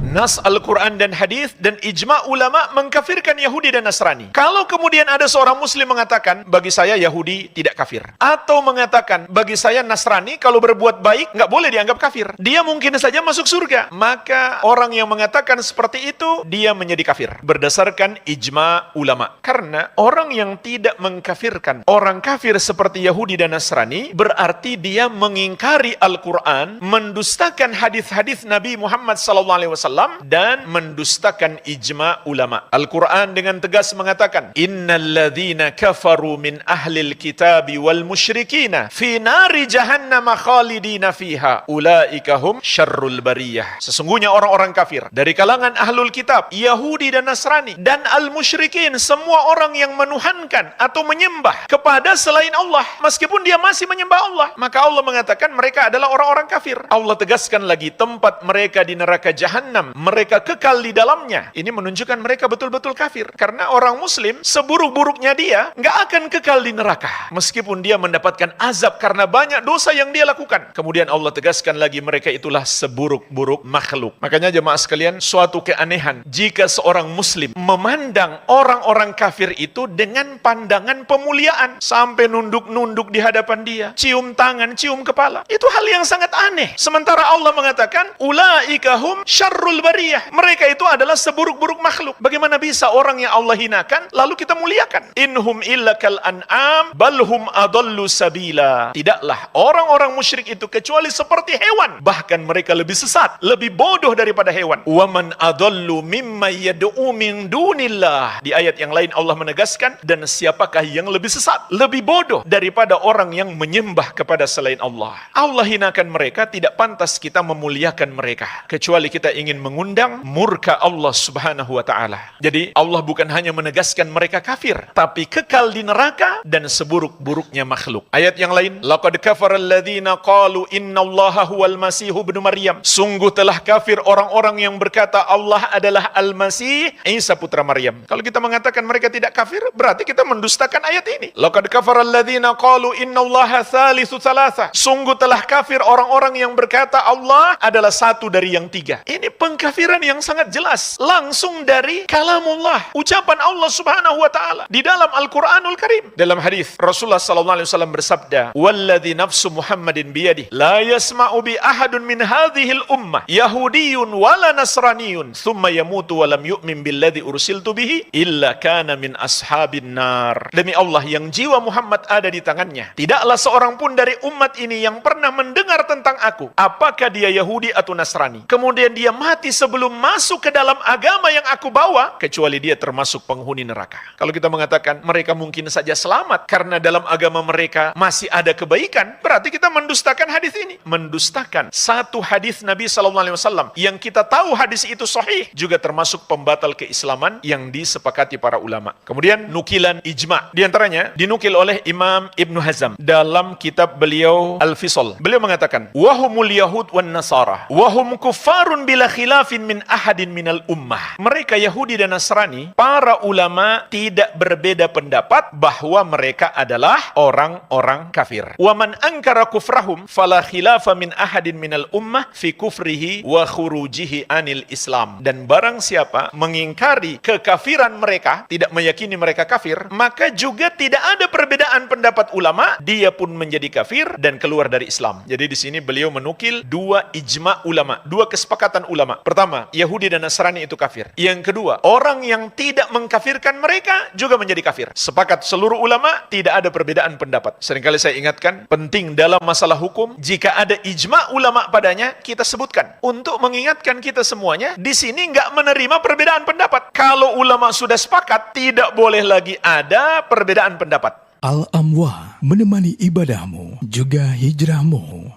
nas Al-Quran dan hadis dan ijma' ulama mengkafirkan Yahudi dan Nasrani. Kalau kemudian ada seorang muslim mengatakan, bagi saya Yahudi tidak kafir, atau mengatakan, bagi saya Nasrani kalau berbuat baik nggak boleh dianggap kafir, dia mungkin saja masuk surga, maka orang yang mengatakan seperti itu, dia menjadi kafir berdasarkan ijma' ulama. Karena orang yang tidak mengkafirkan orang kafir seperti Yahudi dan Nasrani, berarti dia mengingkari Al-Quran, mendustakan hadis-hadis Nabi Muhammad SAW, dan mendustakan ijma' ulama. Al-Quran dengan tegas mengatakan, innalladzina kafaru min ahlil kitabi wal musyrikina fi nari jahannam khalidina fiha ulaika hum syarrul bariyah. Sesungguhnya orang-orang kafir dari kalangan ahlul kitab, Yahudi dan Nasrani, dan al-musyrikin, semua orang yang menuhankan atau menyembah kepada selain Allah, meskipun dia masih menyembah Allah, maka Allah mengatakan mereka adalah orang-orang kafir. Allah tegaskan lagi, tempat mereka di neraka jahanam, mereka kekal di dalamnya. Ini menunjukkan mereka betul-betul kafir. Karena orang muslim, seburuk-buruknya dia, nggak akan kekal di neraka, meskipun dia mendapatkan azab karena banyak dosa yang dia lakukan. Kemudian Allah tegaskan lagi, mereka itulah seburuk-buruk makhluk. Makanya jemaah sekalian, suatu keanehan jika seorang muslim memandang orang-orang kafir itu dengan pandangan pemuliaan, sampai nunduk-nunduk di hadapan dia, cium tangan, cium kepala. Itu hal yang sangat aneh. Sementara Allah mengatakan, ulaika hum syarrul bariyah. Mereka itu adalah seburuk-buruk makhluk. Bagaimana bisa orang yang Allah hinakan lalu kita muliakan? Inhum illa kal an'am balhum adallu sabila. Tidaklah orang-orang musyrik itu kecuali seperti hewan, bahkan mereka lebih sesat, lebih bodoh daripada hewan. Wa man adallu mimma yad'u min dunillah. Di ayat yang lain Allah menegaskan, dan siapakah yang lebih sesat, lebih bodoh daripada orang yang menyembah kepada selain Allah. Allah hinakan mereka, tidak pantas kita memuliakan mereka, kecuali kita ingin mengundang murka Allah Subhanahu wa ta'ala. Jadi Allah bukan hanya menegaskan mereka kafir, tapi kekal di neraka dan seburuk-buruknya makhluk. Ayat yang lain, laqad kafara alladzina qalu innallaha huwal masih ibnu Maryam. Sungguh telah kafir orang-orang yang berkata Allah adalah Al-Masih, Isa putra Maryam. Kalau kita mengatakan mereka tidak kafir, berarti kita mendustakan ayat ini. Laqad kafara alladzina qalu innallaha thalithu thalatha. Sungguh telah kafir orang-orang yang berkata Allah adalah satu dari yang tiga. Ini pengkafiran yang sangat jelas, langsung dari kalamullah, ucapan Allah Subhanahu wa ta'ala di dalam Al-Quranul Karim. Dalam hadis Rasulullah SAW bersabda, walladzi nafsu Muhammadin biyadih la yasma'u bi ahadun min hadhil ummah yahudiyyun wala nasraniyun thumma yamutu walam yu'min billadzi ursiltu bihi illa kana min ashabin nar. Demi Allah yang jiwa Muhammad ada di tangannya, tidaklah seorang pun dari umat ini yang pernah mendengar tentang aku, apakah dia Yahudi atau Nasrani, kemudian dia mati sebelum masuk ke dalam agama yang aku bawa, kecuali dia termasuk penghuni neraka. Kalau kita mengatakan mereka mungkin saja selamat karena dalam agama mereka masih ada kebaikan, berarti kita mendustakan hadis ini. Mendustakan satu hadis Nabi SAW yang kita tahu hadis itu sahih, juga termasuk pembatal keislaman yang disepakati para ulama. Kemudian nukilan ijma', di antaranya dinukil oleh Imam Ibnu Hazm dalam kitab beliau Al-Fisal. Beliau mengatakan, wahumul yahud wan nasara wahum kuffarun bila khilafin min ahadin minal ummah. Mereka Yahudi dan Nasrani, para ulama tidak berbeda pendapat bahwa mereka adalah orang-orang kafir. Wa man ankara kufrahum fala khilafa min ahadin minal ummah fi kufrihi wa khurujihi anil Islam. Dan barang siapa mengingkari kekafiran mereka, tidak meyakini mereka kafir, maka juga tidak ada perbedaan pendapat ulama, dia pun menjadi kafir dan keluar dari Islam. Jadi di sini beliau menukil dua ijma' ulama, dua kesepakatan ulama. Pertama, Yahudi dan Nasrani itu kafir. Yang kedua, orang yang tidak mengkafirkan mereka juga menjadi kafir. Sepakat seluruh ulama, tidak ada perbedaan pendapat. Seringkali saya ingatkan, penting dalam masalah hukum, jika ada ijma' ulama padanya, kita sebutkan. Untuk mengingatkan kita semuanya, di sini nggak menerima perbedaan pendapat. Kalau ulama sudah sepakat, tidak boleh lagi ada perbedaan pendapat. Al-Amwa, menemani ibadahmu juga hijrahmu.